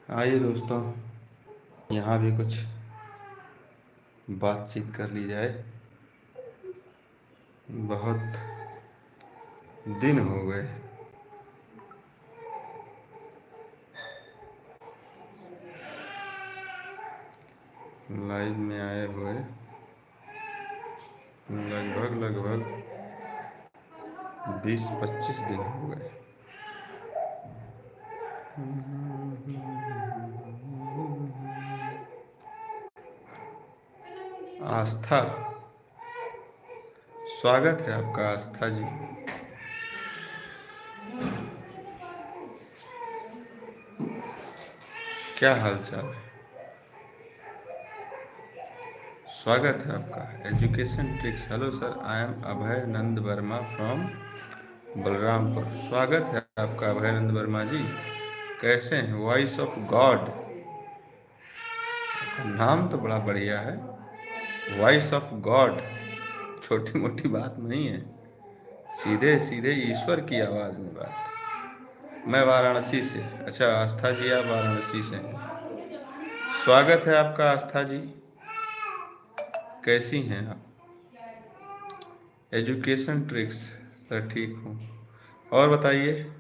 आइए दोस्तों, यहाँ भी कुछ बातचीत कर ली जाए। बहुत दिन हो गए लाइव में आए हुए, लगभग 20-25 दिन हो गए। आस्था, स्वागत है आपका आस्था जी। क्या हाल चाल है? स्वागत है आपका education tricks. Hello sir, I am Abhay Nand Verma from Balrampur. स्वागत है आपका अभय नंद वर्मा जी। कैसे हैं? वॉइस ऑफ गॉड, नाम तो बड़ा बढ़िया है। वॉइस ऑफ गॉड छोटी मोटी बात नहीं है, सीधे सीधे ईश्वर की आवाज़ में बात। मैं वाराणसी से। अच्छा आस्था जी, आप वाराणसी से हैं। स्वागत है आपका आस्था जी। कैसी हैं आप? एजुकेशन ट्रिक्स सर, ठीक हूँ। और बताइए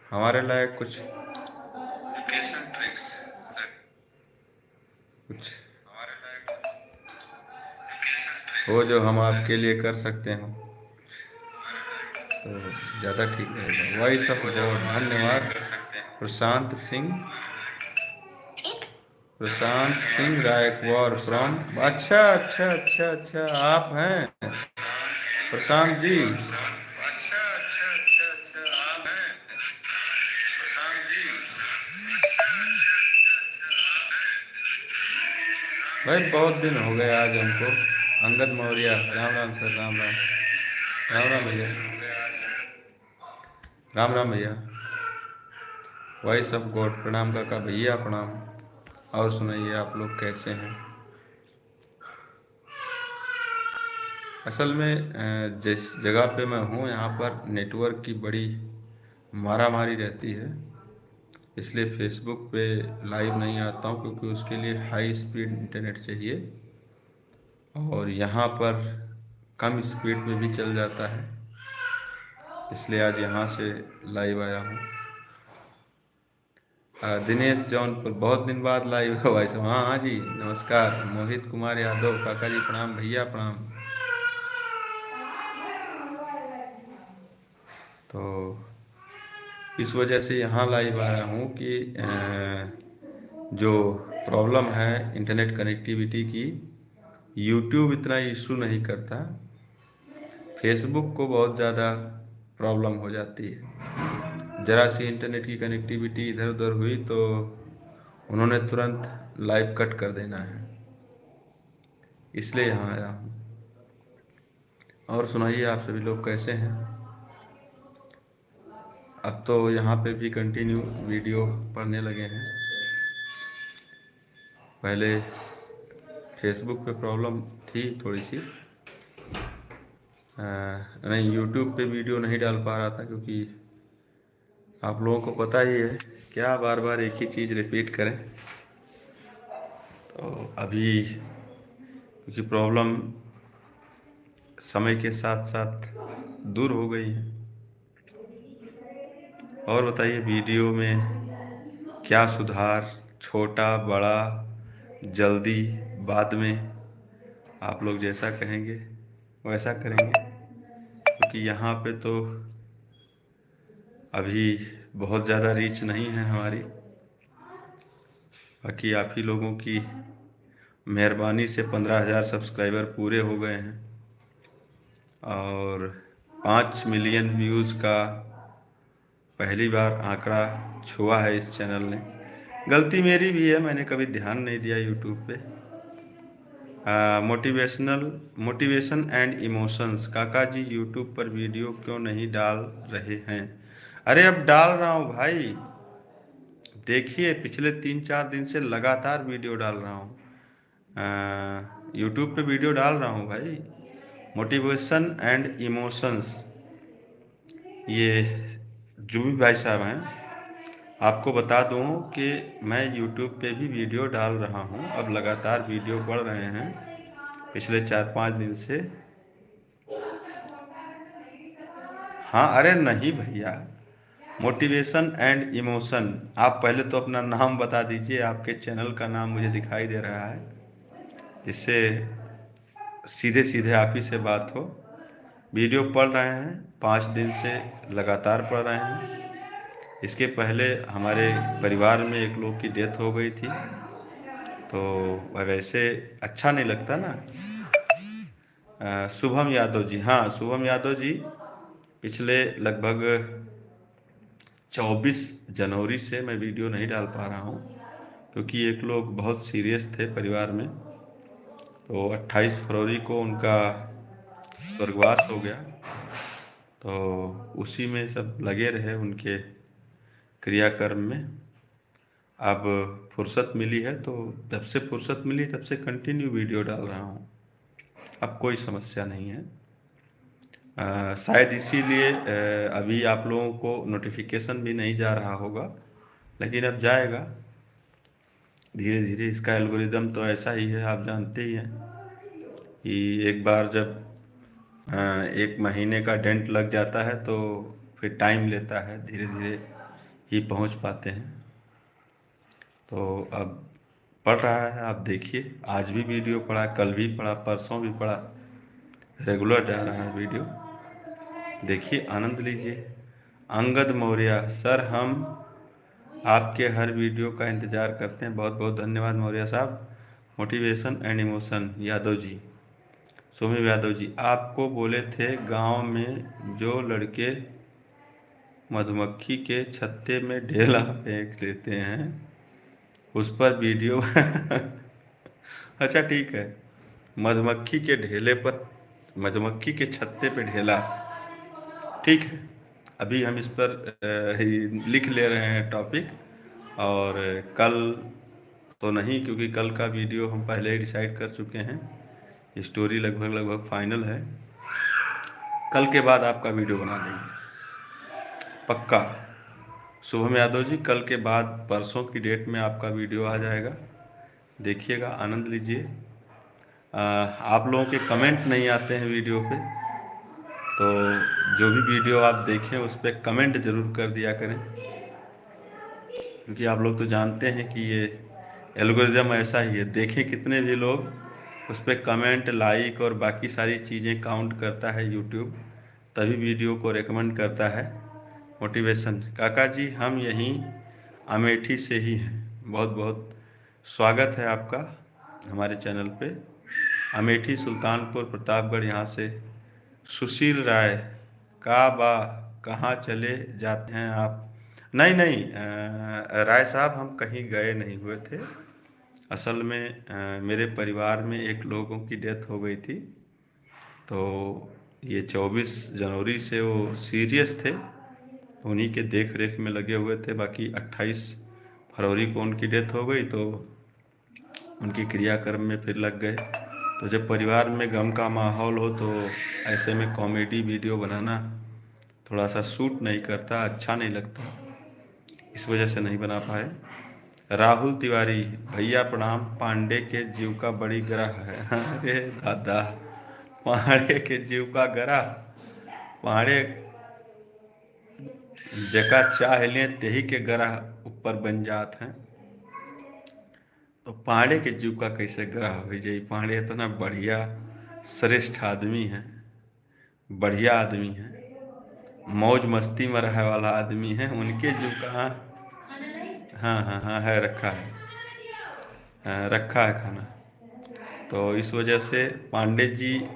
हमारे लायक कुछ एजुकेशन ट्रिक्स सर, कुछ हो जो हम आपके लिए कर सकते हो तो ज़्यादा ठीक रहेगा। वॉइस ऑफ गॉड, धन्यवाद। प्रशांत सिंह रायकवार फ्रॉम। अच्छा, आप हैं प्रशांत जी। भाई बहुत दिन हो गए आज हमको। अंगद मौर्य, राम राम सर, राम राम। राम राम भैया, राम राम भैया। वॉइस ऑफ गॉड, प्रणाम काका भैया, प्रणाम। और सुनाइए आप लोग कैसे हैं? असल में जिस जगह पे मैं हूँ यहाँ पर नेटवर्क की बड़ी मारामारी रहती है, इसलिए फेसबुक पे लाइव नहीं आता हूँ, क्योंकि उसके लिए हाई स्पीड इंटरनेट चाहिए और यहाँ पर कम स्पीड में भी चल जाता है, इसलिए आज यहाँ से लाइव आया हूँ। दिनेश जौनपुर, बहुत दिन बाद लाइव है भाई साहब। हाँ जी, नमस्कार। मोहित कुमार यादव, काका जी प्रणाम, भैया प्रणाम। तो इस वजह से यहाँ लाइव आया हूँ कि जो प्रॉब्लम है इंटरनेट कनेक्टिविटी की, यूट्यूब इतना इशू नहीं करता, फेसबुक को बहुत ज़्यादा प्रॉब्लम हो जाती है। ज़रा सी इंटरनेट की कनेक्टिविटी इधर उधर हुई तो उन्होंने तुरंत लाइव कट कर देना है, इसलिए यहाँ आया हूँ। और सुनाइए आप सभी लोग कैसे हैं? अब तो यहाँ पे भी कंटिन्यू वीडियो पढ़ने लगे हैं। पहले फेसबुक पे प्रॉब्लम थी थोड़ी सी, नहीं यूट्यूब पे वीडियो नहीं डाल पा रहा था, क्योंकि आप लोगों को पता ही है क्या बार बार एक ही चीज़ रिपीट करें। तो अभी क्योंकि प्रॉब्लम समय के साथ साथ दूर हो गई है। और बताइए वीडियो में क्या सुधार, छोटा बड़ा, जल्दी, बाद में, आप लोग जैसा कहेंगे वैसा करेंगे, क्योंकि यहाँ पे तो अभी बहुत ज़्यादा रीच नहीं है हमारी। बाकी आप ही लोगों की मेहरबानी से 15,000 सब्सक्राइबर पूरे हो गए हैं और 5 मिलियन व्यूज़ का पहली बार आंकड़ा छुआ है इस चैनल ने। गलती मेरी भी है, मैंने कभी ध्यान नहीं दिया यूट्यूब पे। मोटिवेशन एंड इमोशंस, काका जी यूट्यूब पर वीडियो क्यों नहीं डाल रहे हैं? अरे अब डाल रहा हूँ भाई, देखिए पिछले 3-4 दिन से लगातार वीडियो डाल रहा हूँ। यूट्यूब पे वीडियो डाल रहा हूँ भाई। मोटिवेशन एंड इमोशंस, ये जो भी भाई साहब हैं आपको बता दूं कि मैं YouTube पे भी वीडियो डाल रहा हूं, अब लगातार वीडियो बढ़ रहे हैं पिछले 4-5 दिन से। हाँ, अरे नहीं भैया, मोटिवेशन एंड इमोशन। आप पहले तो अपना नाम बता दीजिए, आपके चैनल का नाम मुझे दिखाई दे रहा है, जिससे सीधे सीधे आप ही से बात हो। वीडियो पढ़ रहे हैं, 5 दिन से लगातार पढ़ रहे हैं। इसके पहले हमारे परिवार में एक लोग की डेथ हो गई थी, तो वैसे अच्छा नहीं लगता ना। शुभम यादव जी, हाँ शुभम यादव जी, पिछले लगभग 24 जनवरी से मैं वीडियो नहीं डाल पा रहा हूँ, क्योंकि एक लोग बहुत सीरियस थे परिवार में। तो 28 फरवरी को उनका स्वर्गवास हो गया, तो उसी में सब लगे रहे उनके क्रियाकर्म में। अब फुर्सत मिली है, तो जब से फुर्सत मिली तब से कंटिन्यू वीडियो डाल रहा हूँ। अब कोई समस्या नहीं है। शायद इसीलिए अभी आप लोगों को नोटिफिकेशन भी नहीं जा रहा होगा, लेकिन अब जाएगा धीरे धीरे। इसका एल्गोरिदम तो ऐसा ही है, आप जानते ही हैं कि एक बार जब 1 महीने का डेंट लग जाता है तो फिर टाइम लेता है, धीरे धीरे ही पहुंच पाते हैं। तो अब पढ़ रहा है, आप देखिए, आज भी वीडियो पढ़ा, कल भी पढ़ा, परसों भी पढ़ा, रेगुलर जा रहा है वीडियो। देखिए, आनंद लीजिए। अंगद मौर्य सर, हम आपके हर वीडियो का इंतज़ार करते हैं। बहुत बहुत धन्यवाद मौर्य साहब। Motivation and emotion Yadav ji, Somesh Yadav ji, आपको बोले थे गांव में जो लड़के मधुमक्खी के छत्ते में ढेला फेंक देते हैं उस पर वीडियो अच्छा ठीक है, मधुमक्खी के ढेले पर, मधुमक्खी के छत्ते पे ढेला, ठीक है। अभी हम इस पर लिख ले रहे हैं टॉपिक, और कल तो नहीं, क्योंकि कल का वीडियो हम पहले ही डिसाइड कर चुके हैं, स्टोरी लगभग लगभग फाइनल है। कल के बाद आपका वीडियो बना देंगे पक्का। शुभम यादव जी, कल के बाद परसों की डेट में आपका वीडियो आ जाएगा, देखिएगा, आनंद लीजिए। आप लोगों के कमेंट नहीं आते हैं वीडियो पे, तो जो भी वीडियो आप देखें उस पर कमेंट ज़रूर कर दिया करें, क्योंकि आप लोग तो जानते हैं कि ये एल्गोरिदम ऐसा ही है, देखें कितने भी लोग, उस पर कमेंट, लाइक और बाकी सारी चीज़ें काउंट करता है यूट्यूब, तभी वीडियो को रेकमेंड करता है। मोटिवेशन काका जी, हम यहीं अमेठी से ही हैं। बहुत बहुत स्वागत है आपका हमारे चैनल पे। अमेठी, सुल्तानपुर, प्रतापगढ़, यहाँ से। सुशील राय, का बा, कहाँ चले जाते हैं आप? नहीं नहीं, राय साहब, हम कहीं गए नहीं हुए थे। असल में मेरे परिवार में एक लोगों की डेथ हो गई थी, तो ये 24 जनवरी से वो सीरियस थे, उन्हीं के देख रेख में लगे हुए थे। बाकी 28 फरवरी को उनकी डेथ हो गई, तो उनकी क्रियाकर्म में फिर लग गए। तो जब परिवार में गम का माहौल हो तो ऐसे में कॉमेडी वीडियो बनाना थोड़ा सा सूट नहीं करता, अच्छा नहीं लगता, इस वजह से नहीं बना पाए। राहुल तिवारी, भैया प्रणाम, पांडे के जीव का बड़ी ग्रह है अरे दादा, पांडे के जीव का ग्रह, पांडे जका चाह लें तेही के ग्रह ऊपर बन जात हैं, तो पांडे के जीव का कैसे ग्रह हो जाए? पांडे इतना बढ़िया श्रेष्ठ आदमी है, बढ़िया आदमी है, मौज मस्ती में रहे वाला आदमी है, उनके जीव का हाँ हाँ हाँ है, रखा है, रखा है खाना। तो इस वजह से पांडे जी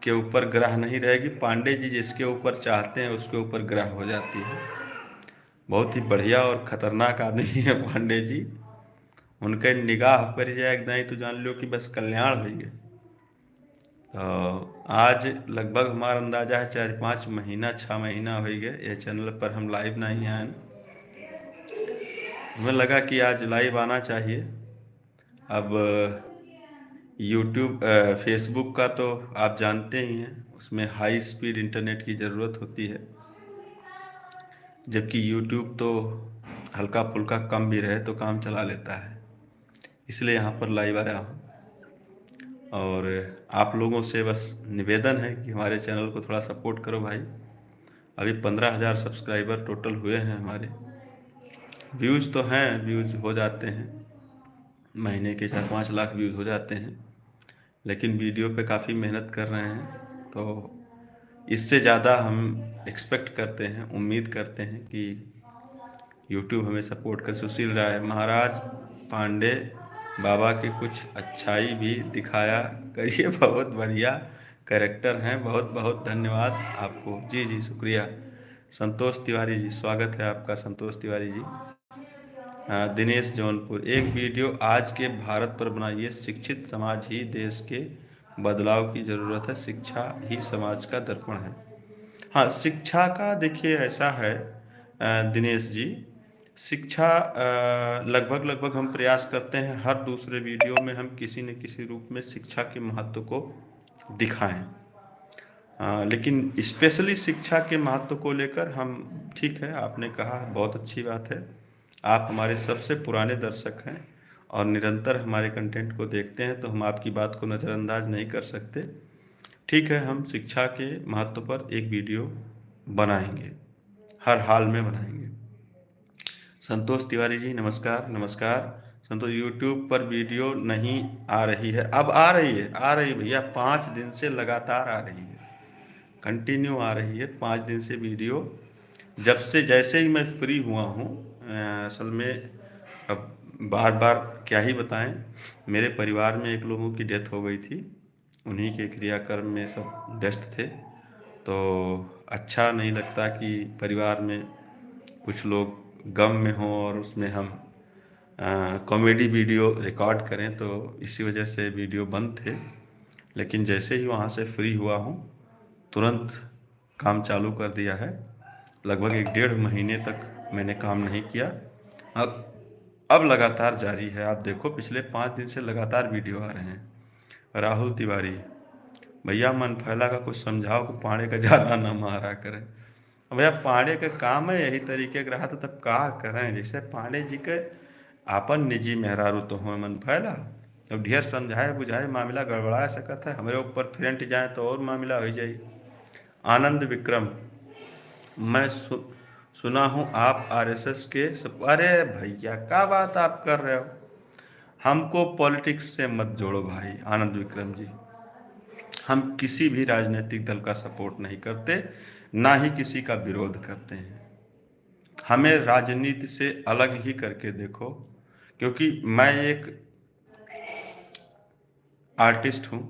के ऊपर ग्रह नहीं रहेगी, पांडे जी जिसके ऊपर चाहते हैं उसके ऊपर ग्रह हो जाती है। बहुत ही बढ़िया और ख़तरनाक आदमी है पांडे जी, उनके निगाह पर जाए नहीं तो जान लो कि बस कल्याण हो गए। तो आज लगभग हमारा अंदाजा है 4-5 महीना 6 महीना हो गए ये चैनल पर हम लाइव नहीं आए। हमें लगा कि आज लाइव आना चाहिए। अब यूट्यूब फेसबुक का तो आप जानते ही हैं, उसमें हाई स्पीड इंटरनेट की ज़रूरत होती है, जबकि यूट्यूब तो हल्का फुल्का कम भी रहे तो काम चला लेता है, इसलिए यहाँ पर लाइव आया हूँ। और आप लोगों से बस निवेदन है कि हमारे चैनल को थोड़ा सपोर्ट करो भाई। अभी 15,000 सब्सक्राइबर टोटल हुए हैं हमारे। व्यूज़ तो हैं, व्यूज़ हो जाते हैं, महीने के 4-5 लाख व्यूज़ हो जाते हैं, लेकिन वीडियो पे काफ़ी मेहनत कर रहे हैं, तो इससे ज़्यादा हम एक्सपेक्ट करते हैं, उम्मीद करते हैं कि यूट्यूब हमें सपोर्ट कर। सुशील राय, महाराज पांडे बाबा के कुछ अच्छाई भी दिखाया करिए, बहुत बढ़िया कैरेक्टर हैं, बहुत बहुत धन्यवाद आपको। जी जी शुक्रिया। संतोष तिवारी जी, स्वागत है आपका संतोष तिवारी जी। दिनेश जौनपुर, एक वीडियो आज के भारत पर बनाइए, शिक्षित समाज ही देश के बदलाव की ज़रूरत है, शिक्षा ही समाज का दर्पण है। हाँ, शिक्षा का देखिए ऐसा है दिनेश जी, शिक्षा लगभग लगभग हम प्रयास करते हैं हर दूसरे वीडियो में हम किसी न किसी रूप में शिक्षा के महत्व को दिखाएं। लेकिन स्पेशली शिक्षा के महत्व को लेकर हम, ठीक है आपने कहा, बहुत अच्छी बात है, आप हमारे सबसे पुराने दर्शक हैं और निरंतर हमारे कंटेंट को देखते हैं, तो हम आपकी बात को नज़रअंदाज नहीं कर सकते। ठीक है, हम शिक्षा के महत्व पर एक वीडियो बनाएंगे, हर हाल में बनाएंगे। संतोष तिवारी जी नमस्कार। नमस्कार संतोष, यूट्यूब पर वीडियो नहीं आ रही है, अब आ रही है, आ रही भैया, 5 दिन से लगातार आ रही है, कंटिन्यू आ रही है 5 दिन से वीडियो। जब से, जैसे ही मैं फ्री हुआ हूँ, असल में अब बार बार क्या ही बताएं, मेरे परिवार में एक लोगों की डेथ हो गई थी, उन्हीं के क्रियाकर्म में सब व्यस्त थे, तो अच्छा नहीं लगता कि परिवार में कुछ लोग गम में हों और उसमें हम कॉमेडी वीडियो रिकॉर्ड करें, तो इसी वजह से वीडियो बंद थे। लेकिन जैसे ही वहाँ से फ्री हुआ हूँ, तुरंत काम चालू कर दिया है। लगभग 1-1.5 महीने तक मैंने काम नहीं किया, अब लगातार जारी है। आप देखो पिछले 5 दिन से लगातार वीडियो आ रहे हैं। राहुल तिवारी, भैया मन फैला का कुछ समझाओ कि पाड़े का ज़्यादा ना मारा करें। भैया पाड़े का काम है यही तरीके का रहा, तो तब का करें, जैसे पांडे जी के आपन निजी मेहरारू तो हो मन फैला, अब ढेर समझाए बुझाए मामला गड़बड़ा सकता है, हमारे ऊपर फ्रंट जाए तो और मामला हो जाए। आनंद विक्रम, मैं सुना हूँ आप आरएसएस के अरे भैया क्या बात आप कर रहे हो, हमको पॉलिटिक्स से मत जोड़ो भाई। आनंद विक्रम जी, हम किसी भी राजनीतिक दल का सपोर्ट नहीं करते, ना ही किसी का विरोध करते हैं। हमें राजनीति से अलग ही करके देखो, क्योंकि मैं एक आर्टिस्ट हूँ।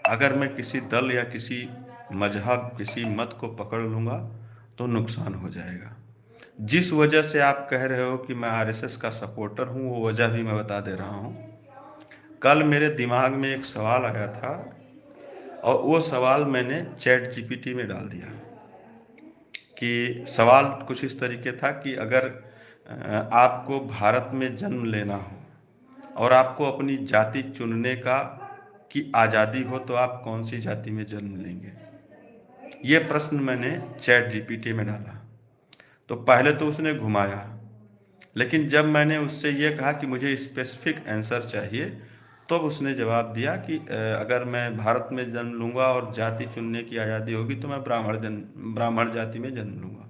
अगर मैं किसी दल या किसी मजहब, किसी मत को पकड़ लूँगा तो नुकसान हो जाएगा। जिस वजह से आप कह रहे हो कि मैं आरएसएस का सपोर्टर हूँ, वो वजह भी मैं बता दे रहा हूँ। कल मेरे दिमाग में एक सवाल आया था और वो सवाल मैंने चैट जीपीटी में डाल दिया कि सवाल कुछ इस तरीके था कि अगर आपको भारत में जन्म लेना हो और आपको अपनी जाति चुनने की आज़ादी हो, तो आप कौन सी जाति में जन्म लेंगे। ये प्रश्न मैंने चैट जीपीटी में डाला, तो पहले तो उसने घुमाया, लेकिन जब मैंने उससे ये कहा कि मुझे स्पेसिफिक आंसर चाहिए, तो उसने जवाब दिया कि अगर मैं भारत में जन्म लूँगा और जाति चुनने की आज़ादी होगी तो मैं ब्राह्मण जाति में जन्म लूँगा।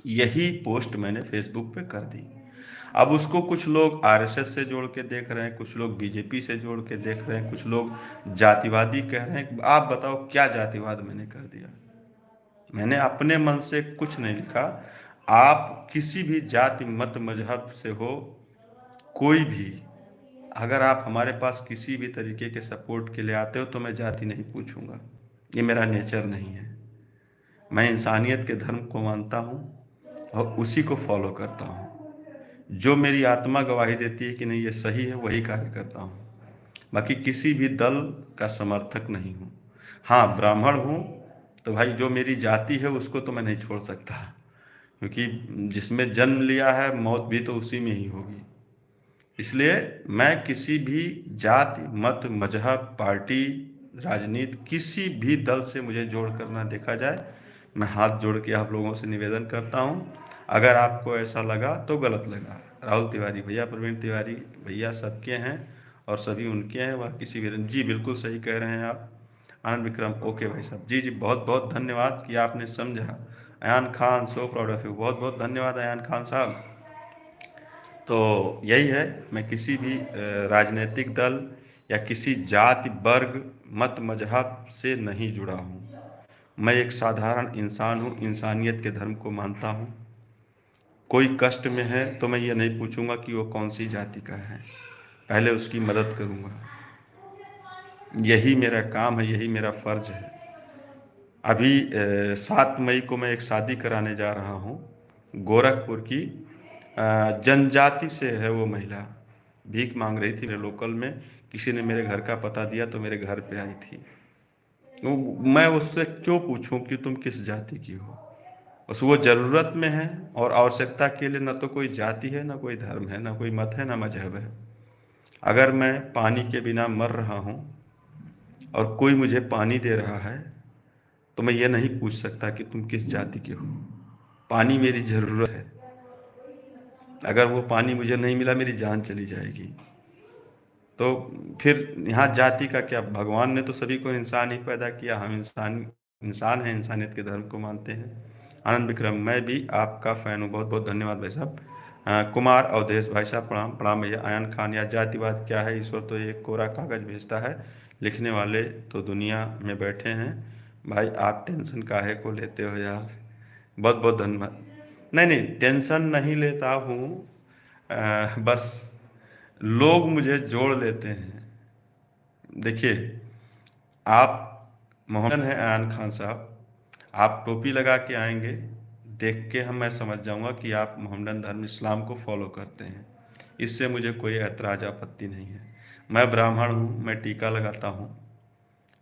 यही पोस्ट मैंने फेसबुक पे कर दी। अब उसको कुछ लोग आरएसएस से जोड़ के देख रहे हैं, कुछ लोग बीजेपी से जोड़ के देख रहे हैं, कुछ लोग जातिवादी कह रहे हैं। आप बताओ क्या जातिवाद मैंने कर दिया? मैंने अपने मन से कुछ नहीं लिखा। आप किसी भी जाति मत मजहब से हो, कोई भी, अगर आप हमारे पास किसी भी तरीके के सपोर्ट के लिए आते हो तो मैं जाति नहीं पूछूंगा, ये मेरा नेचर नहीं है। मैं इंसानियत के धर्म को मानता हूँ और उसी को फॉलो करता हूँ। जो मेरी आत्मा गवाही देती है कि नहीं ये सही है, वही कार्य करता हूँ। बाकी किसी भी दल का समर्थक नहीं हूँ। हाँ, ब्राह्मण हूँ तो भाई जो मेरी जाति है उसको तो मैं नहीं छोड़ सकता, क्योंकि जिसमें जन्म लिया है मौत भी तो उसी में ही होगी। इसलिए मैं किसी भी जाति, मत, मजहब, पार्टी, राजनीति, किसी भी दल से मुझे जोड़ कर ना देखा जाए। मैं हाथ जोड़ के आप लोगों से निवेदन करता हूँ, अगर आपको ऐसा लगा तो गलत लगा। राहुल तिवारी भैया, प्रवीण तिवारी भैया सबके हैं और सभी उनके हैं, वह किसी भी जी बिल्कुल सही कह रहे हैं आप। आनंद विक्रम ओके भाई साहब, जी जी बहुत बहुत धन्यवाद कि आपने समझा। Ayaan Khan so proud of you, बहुत बहुत धन्यवाद अयान खान साहब। तो यही है, मैं किसी भी राजनीतिक दल या किसी जाति वर्ग मत मजहब से नहीं जुड़ा हूँ। मैं एक साधारण इंसान हूँ, इंसानियत के धर्म को मानता हूँ। कोई कष्ट में है तो मैं ये नहीं पूछूंगा कि वो कौन सी जाति का है, पहले उसकी मदद करूंगा। यही मेरा काम है, यही मेरा फर्ज है। अभी 7 मई को मैं एक शादी कराने जा रहा हूँ गोरखपुर की। जनजाति से है वो महिला, भीख मांग रही थी मेरे लोकल में, किसी ने मेरे घर का पता दिया तो मेरे घर पे आई थी। मैं उससे क्यों पूछूं कि तुम किस जाति की हो, बस वो ज़रूरत में है और आवश्यकता के लिए। ना तो कोई जाति है, ना कोई धर्म है, ना कोई मत है, ना मजहब है। अगर मैं पानी के बिना मर रहा हूँ और कोई मुझे पानी दे रहा है तो मैं ये नहीं पूछ सकता कि तुम किस जाति के हो। पानी मेरी ज़रूरत है, अगर वो पानी मुझे नहीं मिला मेरी जान चली जाएगी। तो फिर यहाँ जाति का क्या, भगवान ने तो सभी को इंसान ही पैदा किया, हम इंसान हैं, इंसानियत के धर्म को मानते हैं। आनंद विक्रम मैं भी आपका फ़ैन हूँ, बहुत बहुत धन्यवाद भाई साहब। कुमार अवधेश भाई साहब प्रणाम प्रणाम भैया। आयन खान या जातिवाद क्या है, ईश्वर तो एक कोरा कागज भेजता है, लिखने वाले तो दुनिया में बैठे हैं। भाई आप टेंशन काहे को लेते हो यार, बहुत बहुत धन्यवाद। नहीं नहीं टेंशन नहीं लेता हूँ, बस लोग मुझे जोड़ लेते हैं। देखिए आप मोहम्मदन हैं आयन खान साहब, आप टोपी लगा के आएंगे, देख के मैं समझ जाऊंगा कि आप मोहम्मदन धर्म इस्लाम को फॉलो करते हैं। इससे मुझे कोई ऐतराज आपत्ति नहीं है। मैं ब्राह्मण हूँ, मैं टीका लगाता हूँ,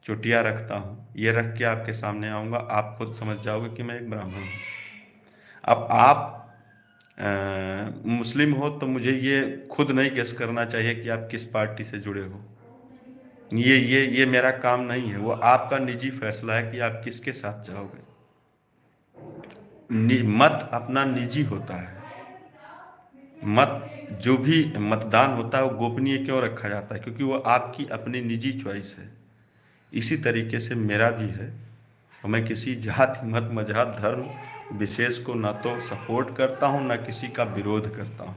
चुटिया रखता हूँ, ये रख के आपके सामने आऊँगा, आप खुद समझ जाओगे कि मैं एक ब्राह्मण हूँ। अब आप मुस्लिम हो तो मुझे ये खुद नहीं गेस करना चाहिए कि आप किस पार्टी से जुड़े हो। ये मेरा काम नहीं है, वो आपका निजी फैसला है कि आप किसके साथ जाओगे। मत अपना निजी होता है, मत जो भी मतदान होता है वो गोपनीय क्यों रखा जाता है, क्योंकि वो आपकी अपनी निजी चॉइस है। इसी तरीके से मेरा भी है, और मैं किसी जाति मत मजहब धर्म विशेष को ना तो सपोर्ट करता हूँ ना किसी का विरोध करता हूँ।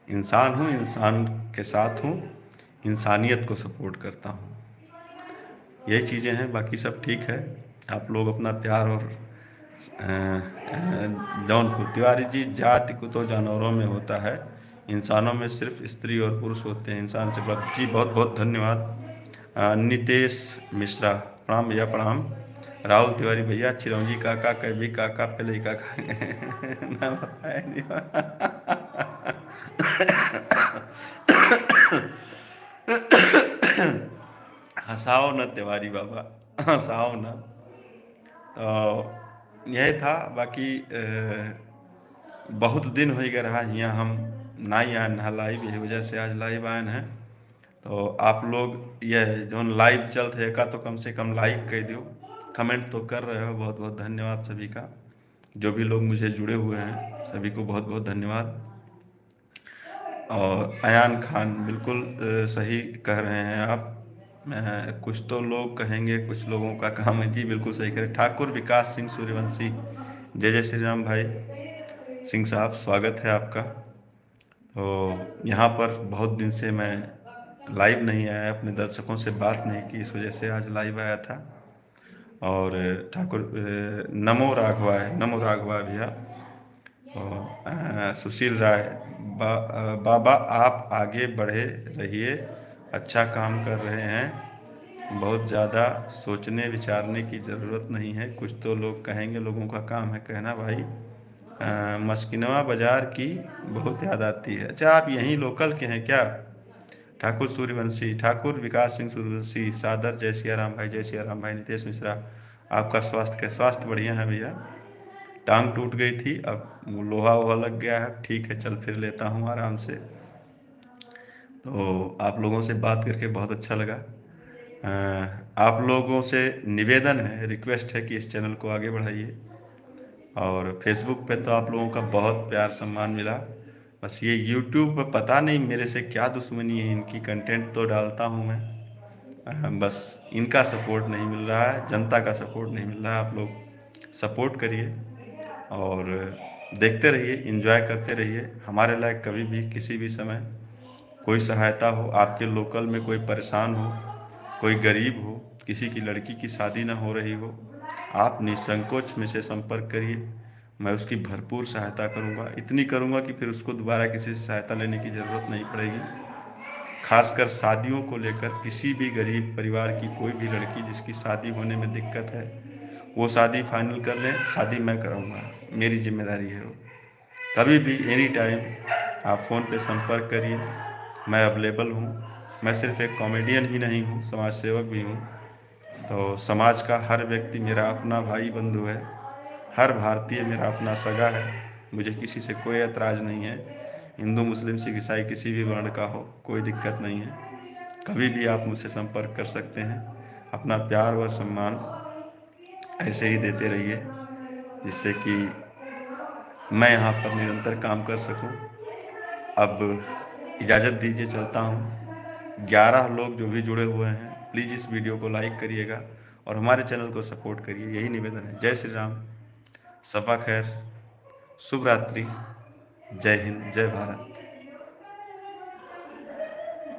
इंसान हूँ, इंसान के साथ हूँ, इंसानियत को सपोर्ट करता हूँ। यही चीज़ें हैं, बाकी सब ठीक है। आप लोग अपना प्यार और जौनपुर तिवारी जी, जाति को तो जानवरों में होता है, इंसानों में सिर्फ स्त्री और पुरुष होते हैं, इंसान से बड़ा। जी बहुत बहुत धन्यवाद। नितेश मिश्रा प्रणाम भैया प्रणाम। राहुल तिवारी भैया, चिरंजी काका कभी काका पहले ही काका ना बताया नहीं। हंसाओ न तिवारी बाबा, हंसाओ न। तो यही था, बाकी बहुत दिन हो गया रहा यहाँ हम नहीं आए ना लाइव, यही वजह से आज लाइव आए हैं। तो आप लोग ये जो लाइव चलते है का तो कम से कम लाइक कर दो, कमेंट तो कर रहे हो, बहुत बहुत धन्यवाद सभी का। जो भी लोग मुझे जुड़े हुए हैं सभी को बहुत बहुत धन्यवाद। और अयान खान बिल्कुल सही कह रहे हैं आप। कुछ तो लोग कहेंगे कुछ लोगों का काम है, जी बिल्कुल सही कह रहे। ठाकुर विकास सिंह सूर्यवंशी, जय जय श्री राम भाई सिंह साहब, स्वागत है आपका। तो यहाँ पर बहुत दिन से मैं लाइव नहीं आया, अपने दर्शकों से बात नहीं की, इस वजह से आज लाइव आया था। और ठाकुर नमो राघवा है, नमो राघवा भैया। सुशील राय बाबा आप आगे बढ़े रहिए, अच्छा काम कर रहे हैं, बहुत ज़्यादा सोचने विचारने की ज़रूरत नहीं है। कुछ तो लोग कहेंगे, लोगों का काम है कहना भाई। मस्किनवा बाज़ार की बहुत याद आती है। अच्छा आप यहीं लोकल के हैं क्या? ठाकुर सूर्यवंशी, ठाकुर विकास सिंह सूर्यवंशी, सादर जय सिया राम भाई, जय सिया राम भाई। नितेश मिश्रा आपका स्वास्थ्य बढ़िया है भैया। टांग टूट गई थी, अब लोहा वोहा लग गया है, ठीक है, चल फिर लेता हूँ आराम से। तो आप लोगों से बात करके बहुत अच्छा लगा। आप लोगों से निवेदन है, रिक्वेस्ट है कि इस चैनल को आगे बढ़ाइए। और फेसबुक पे तो आप लोगों का बहुत प्यार सम्मान मिला। बस ये यूट्यूब पे पता नहीं मेरे से क्या दुश्मनी है इनकी, कंटेंट तो डालता हूँ मैं, बस इनका सपोर्ट नहीं मिल रहा है, जनता का सपोर्ट नहीं मिल रहा है। आप लोग सपोर्ट करिए और देखते रहिए, एंजॉय करते रहिए। हमारे लायक कभी भी किसी भी समय कोई सहायता हो, आपके लोकल में कोई परेशान हो, कोई गरीब हो, किसी की लड़की की शादी ना हो रही हो, आप निसंकोच में से संपर्क करिए। मैं उसकी भरपूर सहायता करूंगा, इतनी करूंगा कि फिर उसको दोबारा किसी से सहायता लेने की ज़रूरत नहीं पड़ेगी। खासकर शादियों को लेकर, किसी भी गरीब परिवार की कोई भी लड़की जिसकी शादी होने में दिक्कत है, वो शादी फाइनल कर ले, शादी मैं कराऊंगा, मेरी जिम्मेदारी है वो। कभी भी एनी टाइम आप फ़ोन पे संपर्क करिए, मैं अवेलेबल हूँ। मैं सिर्फ एक कॉमेडियन ही नहीं हूँ, समाज सेवक भी हूँ। तो समाज का हर व्यक्ति मेरा अपना भाई बंधु है, हर भारतीय मेरा अपना सगा है। मुझे किसी से कोई ऐतराज़ नहीं है, हिंदू मुस्लिम सिख ईसाई किसी भी वर्ण का हो, कोई दिक्कत नहीं है। कभी भी आप मुझसे संपर्क कर सकते हैं। अपना प्यार व सम्मान ऐसे ही देते रहिए, जिससे कि मैं यहाँ पर निरंतर काम कर सकूं। अब इजाज़त दीजिए, चलता हूँ। 11 लोग जो भी जुड़े हुए हैं, प्लीज़ इस वीडियो को लाइक करिएगा और हमारे चैनल को सपोर्ट करिए, यही निवेदन है। जय श्री राम, सबा खैर, शुभ रात्रि, जय हिंद, जय भारत।